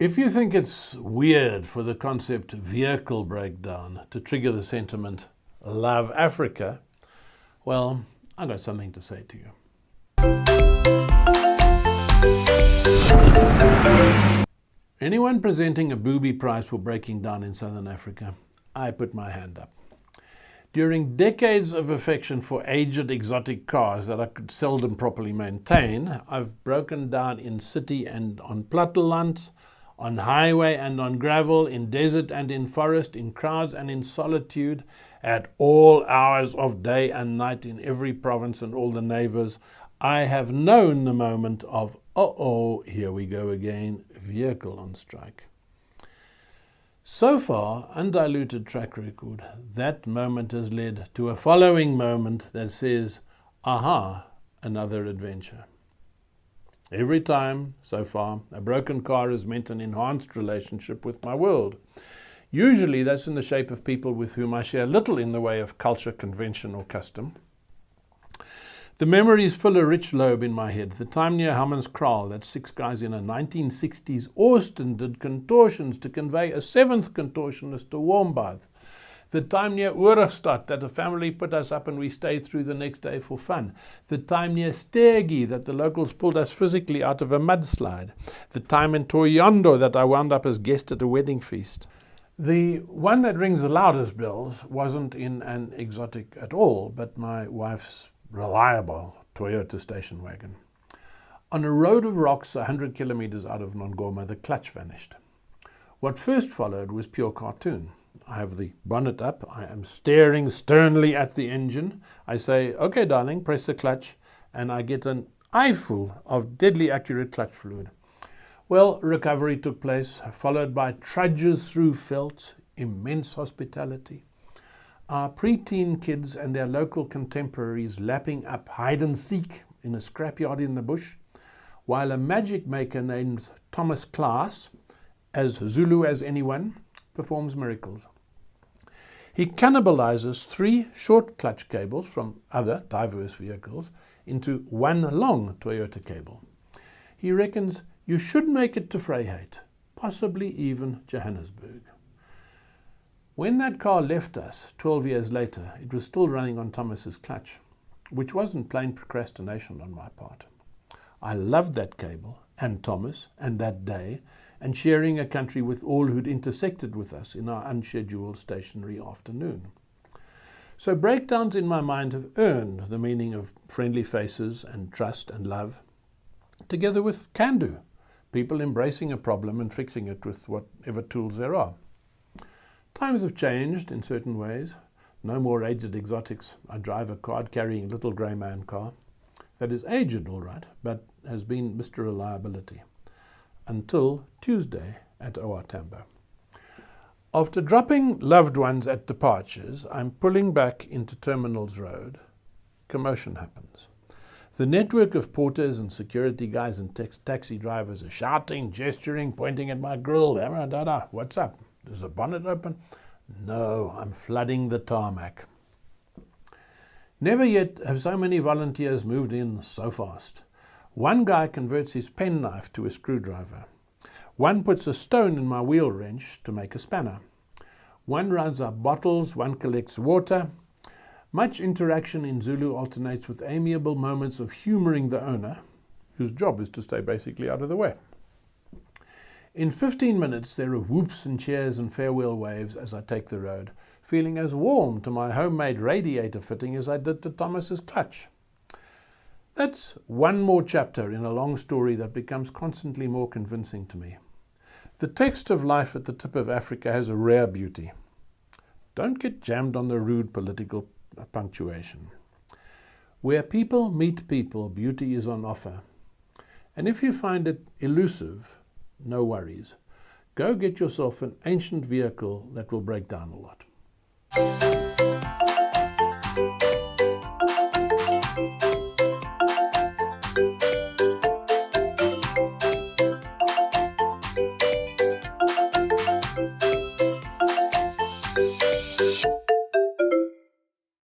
If you think it's weird for the concept vehicle breakdown to trigger the sentiment, love Africa, well, I've got something to say to you. Anyone presenting a booby prize for breaking down in Southern Africa, I put my hand up. During decades of affection for aged exotic cars that I could seldom properly maintain, I've broken down in city and on platteland, on highway and on gravel, in desert and in forest, in crowds and in solitude, at all hours of day and night in every province and all the neighbors. I have known the moment of, uh-oh, here we go again, vehicle on strike. So far, undiluted track record, that moment has led to a following moment that says, aha, another adventure. Every time, so far, a broken car has meant an enhanced relationship with my world. Usually that's in the shape of people with whom I share little in the way of culture, convention or custom. The memories fill a rich lobe in my head. The time near Hammanskraal that 6 guys in a 1960s Austin did contortions to convey a 7th contortionist to Warmbath. The time near Oorigstad that a family put us up and we stayed through the next day for fun. The time near Stegi that the locals pulled us physically out of a mudslide. The time in Thohoyandou that I wound up as guest at a wedding feast. The one that rings the loudest bells wasn't in an exotic at all, but my wife's reliable Toyota station wagon. On a road of rocks 100 kilometers out of Nongoma, the clutch vanished. What first followed was pure cartoon. I have the bonnet up, I am staring sternly at the engine. I say, okay darling, press the clutch, and I get an eyeful of deadly accurate clutch fluid. Well, recovery took place, followed by trudges through veld, immense hospitality. Our preteen kids and their local contemporaries lapping up hide and seek in a scrapyard in the bush, while a magic maker named Thomas Klaas, as Zulu as anyone, performs miracles. He cannibalizes 3 short clutch cables from other diverse vehicles into one long Toyota cable. He reckons you should make it to Vryheid, possibly even Johannesburg. When that car left us 12 years later, it was still running on Thomas's clutch, which wasn't plain procrastination on my part. I loved that cable and Thomas and that day, and sharing a country with all who'd intersected with us in our unscheduled stationary afternoon. So breakdowns in my mind have earned the meaning of friendly faces and trust and love, together with can-do, people embracing a problem and fixing it with whatever tools there are. Times have changed in certain ways. No more aged exotics. I drive a card-carrying little grey man car that is aged all right, but has been Mr. Reliability. Until Tuesday at OR Tambo. After dropping loved ones at departures, I'm pulling back into Terminals Road. Commotion happens. The network of porters and security guys and taxi drivers are shouting, gesturing, pointing at my grill. What's up? Is the bonnet open? No, I'm flooding the tarmac. Never yet have so many volunteers moved in so fast. One guy converts his penknife to a screwdriver. One puts a stone in my wheel wrench to make a spanner. One rounds up bottles, one collects water. Much interaction in Zulu alternates with amiable moments of humouring the owner, whose job is to stay basically out of the way. In 15 minutes there are whoops and cheers and farewell waves as I take the road, feeling as warm to my homemade radiator fitting as I did to Thomas's clutch. That's one more chapter in a long story that becomes constantly more convincing to me. The text of life at the tip of Africa has a rare beauty. Don't get jammed on the rude political punctuation. Where people meet people, beauty is on offer. And if you find it elusive, no worries. Go get yourself an ancient vehicle that will break down a lot.